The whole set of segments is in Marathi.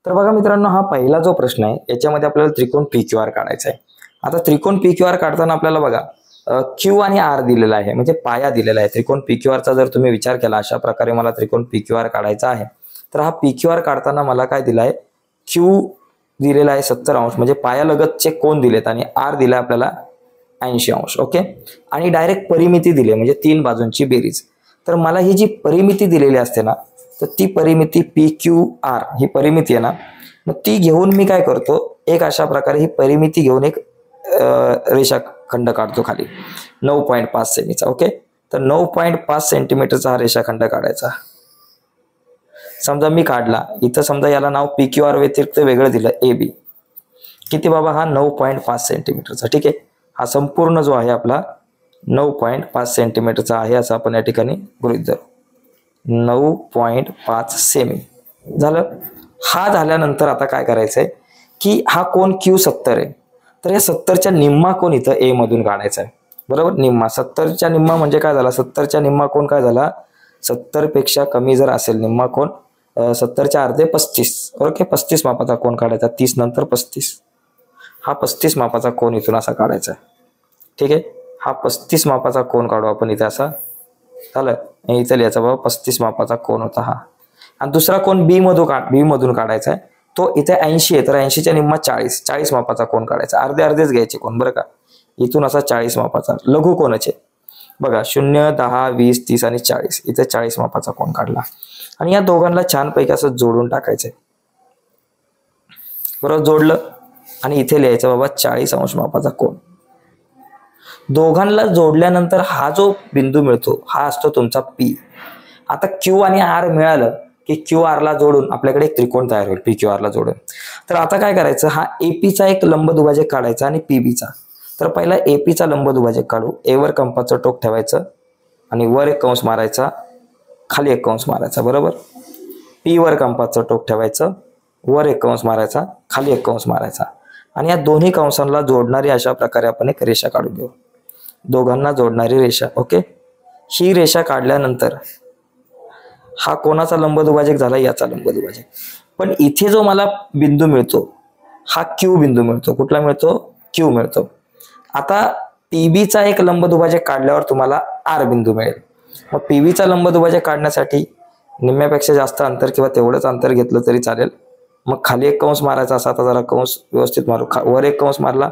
तर बघा मित्रांनो, हा पहिला जो प्रश्न आहे याच्यामध्ये आपल्याला त्रिकोण PQR काढायचा आहे. आता त्रिकोण PQR काढताना आपल्याला बघा Q आणि R दिलेला आहे, म्हणजे पाया दिलेला आहे. त्रिकोण PQRचा जर तुम्ही विचार केला अशा प्रकारे मला त्रिकोण PQR काढायचा आहे, तर हा PQR काढताना मला काय दिलाय, Q दिलेला आहे 70 अंश, म्हणजे पायालगतचे कोन दिलेत, आणि R दिला आपल्याला 80 अंश. ओके, आणि डायरेक्ट परिमिती दिली म्हणजे तीन बाजूंची बेरीज. तर मला ही जी परिमिती दिलेली असते ना, तर ती परिमिती PQR ही परिमिती आहे ना, मग ती घेऊन मी काय करतो, एक अशा प्रकारे ही परिमिती घेऊन एक रेषाखंड काढतो खाली 9.5 सेमीचा. ओके, तर 9.5 सेंटीमीटरचा हा रेषाखंड काढायचा. समजा मी काढला, इथं समजा याला नाव PQR व्यतिरिक्त वेगळं दिलं AB. किती बाबा, हा 9.5 सेंटीमीटरचा. ठीक आहे, हा संपूर्ण जो आहे आपला 9.5 सेंटीमीटरचा आहे असं आपण या ठिकाणी गृहीत धरू. 9.5 सेमी झालं. हा झाल्यानंतर आता काय करायचंय की हा कोण Q 70 आहे, तर या 70च्या निम्मा कोण इथं A मधून काढायचा आहे. बरोबर, निम्मा. 70च्या निम्मा म्हणजे काय झाला, 70च्या निम्मा कोण काय झाला, 70 पेक्षा कमी जर असेल निम्मा कोण, 70च्या अर्धे 35. ओके, 35 मापाचा कोण काढायचा, 30 नंतर 35. हा 35 मापाचा कोण इथून असा काढायचा आहे. ठीक आहे, हा 35 मापाचा कोण काढू आपण इथे असा. झालं, इथं लिहायचा बाबा 35 मापाचा कोण होता हा. आणि दुसरा कोण बी मधून काढायचा आहे, तो इथे 80 आहे, तर 80च्या निम्मा 40 मापाचा कोण काढायचा. अर्धे अर्धेच घ्यायचे कोण, बरं का. इथून असा 40 मापाचा लघु कोणाचे बघा, 0, 10, 20, 30 आणि 40. इथे 40 मापाचा कोण काढला, आणि या दोघांना छानपैकी असं जोडून टाकायचंय. बरोबर, जोडलं, आणि इथे लिहायचं बाबा 40 अंश मापाचा कोण. दोघांना जोडल्यानंतर हा जो बिंदू मिळतो हा असतो तुमचा P. आता Q आणि R मिळालं की QR ला जोडून आपल्याकडे एक त्रिकोण तयार होईल PQR ला जोडून. तर आता काय करायचं, हा AP एक लंबदुभाजक काढायचा आणि PB. तर पहिला AP लंबदुभाजक काढू. A वर कंपासचं टोक ठेवायचं आणि वर एक कंस मारायचा, खाली एक कंस मारायचा. बरोबर, P वर कंपासचं टोक ठेवायचं, वर एक कंस मारायचा, खाली एक कंस मारायचा, आणि या दोन्ही कंसांना जोडणारी अशा प्रकारे आपण एक रेषा काढून घेऊ, दोघांना जोडणारी रेषा. ओके, ही रेषा काढल्यानंतर हा कोणाचा लंबदुभाजक झाला, याचा लंबदुभाजक. पण इथे जो मला बिंदू मिळतो हा Q बिंदू मिळतो. कुठला मिळतो, Q मिळतो. आता PB एक लंबदुभाजक काढल्यावर तुम्हाला R बिंदू मिळेल. मग PB लंबदुभाजक काढण्यासाठी निम्म्यापेक्षा जास्त अंतर किंवा तेवढंच अंतर घेतलं तरी चालेल. मग खाली एक कंस मारायचा असा, आता जरा कंस व्यवस्थित मारू. वर एक कंस मारला,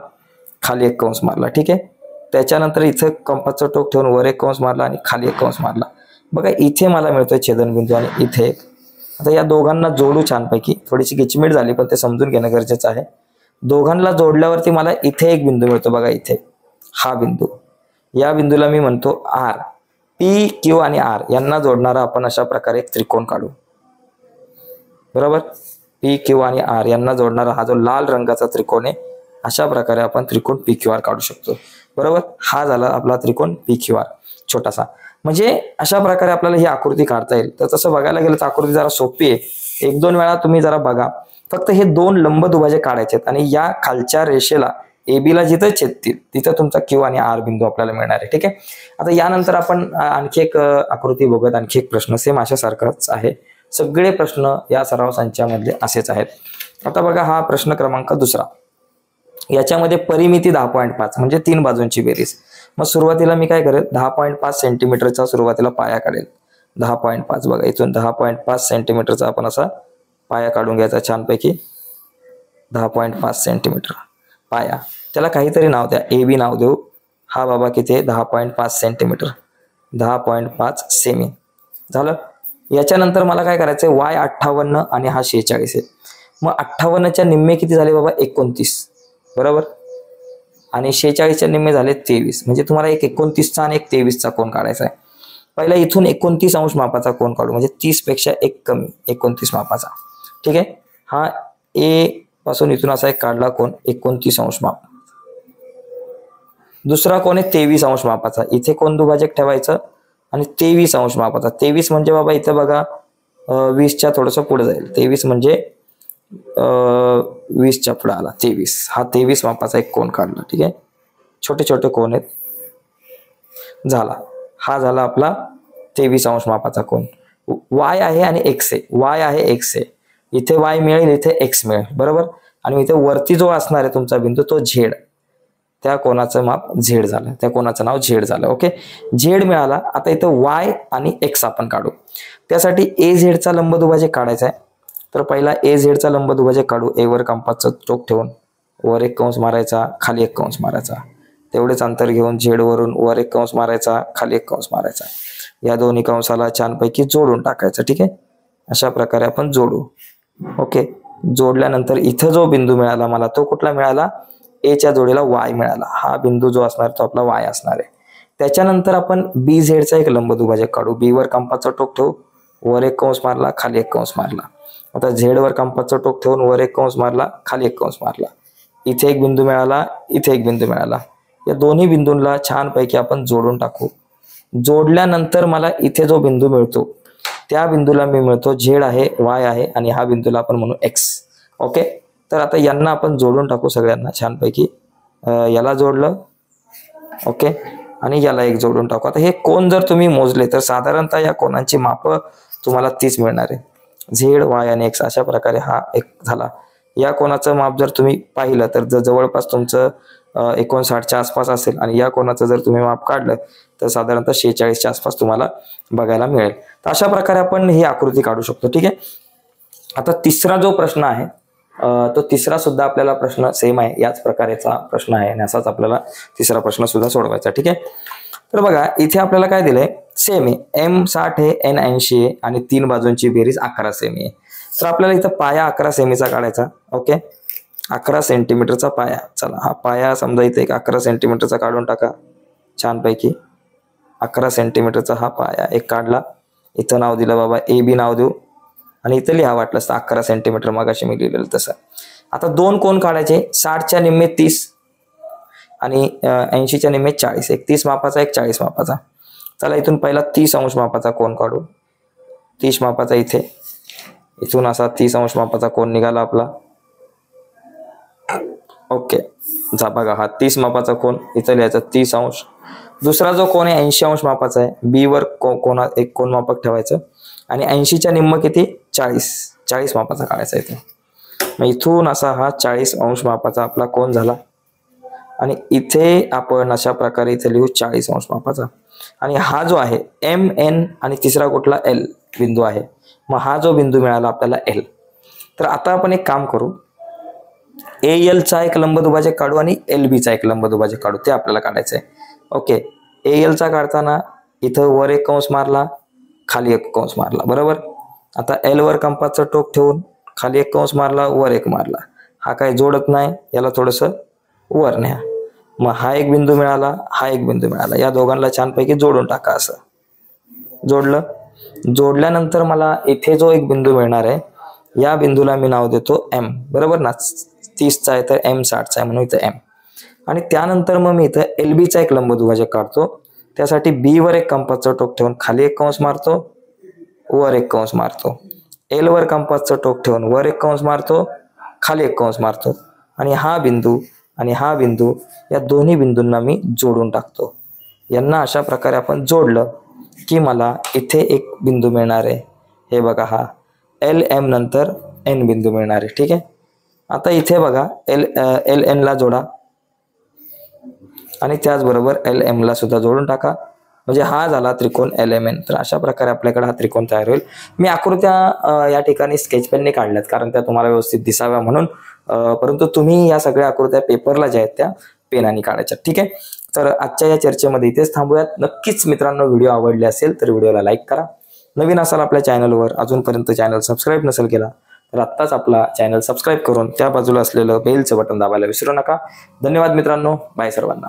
खाली एक कंस मारला. ठीक आहे, त्याच्यानंतर इथे कंपासचं टोक ठेवून वर एक कंस मारला आणि खाली एक कंस मारला. बघा, इथे मला मिळतोय छेदनबिंदू आणि इथे एक. आता या दोघांना जोडू छानपैकी. थोडीशी गिचमीट झाली पण ते समजून घेणं गरजेचं आहे. दोघांना जोडल्यावरती मला इथे एक बिंदू मिळतो. बघा, इथे हा बिंदू, या बिंदूला मी म्हणतो R. P, Q आणि R यांना जोडणारा आपण अशा प्रकारे एक त्रिकोण काढू. बरोबर, P, Q आणि R यांना जोडणारा हा जो लाल रंगाचा त्रिकोण आहे, अशा प्रकारे आपण त्रिकोण PQR काढू शकतो. बरोबर, हा झाला आपला त्रिकोण PQR छोटासा. म्हणजे अशा प्रकारे आपल्याला ही आकृती काढता येईल. तर तसं बघायला गेलं तर आकृती जरा सोपी आहे. एक दोन वेळा तुम्ही जरा बघा. फक्त हे दोन लंबदुभाजक काढायचे आहेत आणि या खालच्या रेषेला AB ला जिथं छेदतील तिथं तुमचा Q आणि R बिंदू आपल्याला मिळणार आहे. ठीक आहे, आता यानंतर आपण आणखी एक आकृती बघत, आणखी एक प्रश्न सेम अशासारखाच आहे. सगळे प्रश्न या सराव संचामधले असेच आहेत. आता बघा, हा प्रश्न क्रमांक दुसरा. याच्यामध्ये परिमिती 10.5 म्हणजे तीन बाजूंची बेरीज. मग सुरुवातीला मी काय करेल, 10.5 सेंटीमीटरचा सुरुवातीला पाया काढेल. 10.5 बघा, इथून 10.5 सेंटीमीटरचा आपण असा पाया काढून घ्यायचा छानपैकी. 10.5 सेंटीमीटर पाया, त्याला काहीतरी नाव द्या, AB नाव देऊ. हा बाबा किती आहे, 10.5 सेंटीमीटर, 10.5 सेमी. झालं. याच्यानंतर मला काय करायचंय, Y 58 आणि हा 46 आहे. मग 58च्या निम्मे किती झाले बाबा, 29. बरोबर, आणि 46च्या निम्मे झाले 23. म्हणजे तुम्हाला एक 29चा आणि एक 23चा कोण काढायचा आहे. पहिला इथून 29 अंश मापाचा कोण काढू, म्हणजे 30 पेक्षा एक कमी 29 मापाचा. ठीक आहे, हा A पासून इथून असा एक काढला कोण 29 अंश माप. दुसरा कोण आहे 23 अंश मापाचा. इथे कोण दुभाजक ठेवायचं आणि 23 अंश मापाचा. 23 म्हणजे बाबा इथे बघा 20च्या थोडंसं पुढे जाईल. 23 म्हणजे 20च्या पुढे आला 23. हा 23 मापाचा एक कोण काढला. ठीक आहे, छोटे छोटे कोण आहेत. झाला, हा झाला आपला 23 अंश मापाचा कोण. Y आहे आणि X आहे, Y आहे X आहे. इथे y मिळेल, इथे x मिळेल, बरोबर. आणि इथे वरती जो असणार आहे तुमचा बिंदू तो z, त्या कोणाचं माप z झालं, त्या कोणाचं नाव z झालं. ओके, z मिळाला. आता इथं y आणि x आपण काढू. त्यासाठी AZ चा लंबदुभाजक काढायचा आहे. तर पहिला AZ चा लंबदुभाजक काढू. A वर कंपासचं टोक ठेवून वर एक कंस मारायचा, खाली एक कंस मारायचा. तेवढेच अंतर घेऊन Z वरून वर एक कंस मारायचा, खाली एक कंस मारायचा. या दोन्ही कंसाला छानपैकी जोडून टाकायचं. ठीक आहे, अशा प्रकारे आपण जोडू. ओके, जोडल्यानंतर इथं जो बिंदू मिळाला मला तो कुठला मिळाला, A च्या जोडीला y मिळाला. हा बिंदू जो असणार तो आपला y असणार आहे. त्याच्यानंतर आपण BZ चा एक लंबदुभाजक काढू. B वर कंपासचं टोक ठेवू, वर एक कंस मारला, खाली एक कंस मारला. आता Z वर कंपासचं टोक ठेवून वर एक कंस मारला, खाली एक कंस मारला. इथे एक बिंदू मिळाला, इथे एक बिंदू मिळाला. या दोन्ही बिंदूंना छानपैकी आपण जोडून टाकू. जोडल्यानंतर मला इथे जो बिंदू मिळतो त्या बिंदूला मी म्हणतो Z आहे, y आहे आणि हा बिंदूला आपण म्हणू x. ओके, तर आता यांना आपण जोडून टाकू सगळ्यांना छानपैकी. याला जोडलं, ओके, आणि याला एक जोडून टाकू. आता हे कोण जर तुम्ही मोजले तर साधारणतः या कोणांची माप तुम्हाला 30 मिळणार आहे. Z, y आणि x अशा प्रकारे हा एक झाला. या कोणाचं माप जर तुम्ही पाहिलं तर जवळपास तुमचं 59च्या आसपास असेल आणि या कोणाचं जर तुम्ही माप काढलं तर साधारणतः 46च्या आसपास तुम्हाला बघायला मिळेल. तर अशा प्रकारे आपण ही आकृती काढू शकतो. ठीक आहे, आता तिसरा जो प्रश्न आहे तो तिसरा सुद्धा आपल्याला प्रश्न सेम आहे, याच प्रकारचा प्रश्न आहे आणि असाच आपल्याला तिसरा प्रश्न सुद्धा सोडवायचा. ठीक आहे, तर बघा इथे आपल्याला काय दिलंय, सेम आहे. M 60 आहे, N 80 आहे आणि 3 बाजूंची बेरीज 11 सेमी आहे. तर आपल्याला इथं पाया 11 सेमीचा काढायचा. ओके, 11 सेंटीमीटरचा पाया. चला, हा पाया समजा इथे एक 11 सेंटीमीटरचा काढून टाका छानपैकी. 11 सेंटीमीटरचा हा पाया एक काढला. इथं नाव दिलं बाबा AB नाव देऊ आणि इथं लिहा वाटलं असतं 11 सेंटीमीटर, मगाशी मी लिहिलेलं तसं. आता दोन कोण काढायचे, 60च्या निम्मे 30 आणि 80च्या निम्मे 40. एक 30 मापाचा, एक 40 मापाचा. चला, इथून पहिला 30 अंश मापाचा कोण काढू. 30 मापाचा इथे, इथून असा 30 अंश मापाचा कोण निघाला आपला. ओके, जा बघा हा 30 मापाचा कोण इथं लिहायचा 30 अंश. दुसरा जो कोण आहे 80 अंश मापाचा आहे, B वर कोणा एक कोण मापक ठेवायचं आणि 80च्या निम्म किती 40 मापाचा काढायचा इथे. मग इथून असा हा 40 अंश मापाचा आपला कोण झाला आणि इथे आपण अशा प्रकारे इथे लिहू 40 अंश मापाचा. आणि हा जो आहे MN आणि तिसरा कुठला L बिंदू आहे. मग हा जो बिंदू मिळाला आपल्याला L. तर आता आपण एक काम करू, AL चा एक लंबदुभाजक काढू आणि LB चा एक लंबदुभाजक काढू. ते आपल्याला काढायचं आहे. ओके, AL चा काढताना इथं वर एक कंस मारला, खाली एक कंस मारला, बरोबर. आता L वर कंपासचं टोक ठेवून खाली एक कंस मारला, वर एक मारला. हा काही जोडत नाही, याला थोडंसं वर न्या. मग हा एक बिंदू मिळाला, हा एक बिंदू मिळाला. या दोघांना छानपैकी जोडून टाका. असं जोडलं. जोडल्यानंतर मला इथे जो एक बिंदू मिळणार आहे या बिंदूला मी नाव देतो M, बरोबर ना. 30चा आहे तर M 60चा आहे म्हणून इथं M. आणि त्यानंतर मग मी इथं LB चा एक लंबदुभाजक काढतो. त्यासाठी B वर एक कंपासचं टोक ठेवून खाली एक कंस मारतो, वर एक कंस मारतो. L वर कंपासचं टोक ठेवून वर एक कंस मारतो, खाली एक कंस मारतो. आणि हा बिंदू आणि हा बिंदू या दोन्ही बिंदूंना मी जोडून टाकतो. यांना अशा प्रकारे आपण जोडलं की मला इथे एक बिंदू मिळणार आहे. हे बघा, हा LM नंतर N बिंदू मिळणार आहे. ठीक आहे, आता इथे बघा LN ला जोडा आणि त्याचबरोबर LM ला सुद्धा जोडून टाका. म्हणजे हा झाला त्रिकोण LMN. तर अशा प्रकारे आपल्याकडे हा त्रिकोण तयार होईल. मी आकृत्या या ठिकाणी स्केच पेनने काढल्यात कारण त्या तुम्हाला व्यवस्थित दिसाव्या म्हणून, परंतु तुम्ही या सगळ्या आकृत्या पेपरला ज्या आहेत त्या पेनाने काढायच्या. ठीक आहे, तर आजच्या या चर्चेमध्ये इथेच थांबूयात. नक्कीच मित्रांनो, व्हिडिओ आवडले असेल तर व्हिडिओला लाईक करा. नवीन असाल आपल्या चॅनलवर, अजूनपर्यंत चॅनल सबस्क्राईब नसेल केला तर आत्ताच आपला चॅनल सबस्क्राईब करून त्या बाजूला असलेलं बेलचं बटन दाबायला विसरू नका. धन्यवाद मित्रांनो, बाय सर्वांना.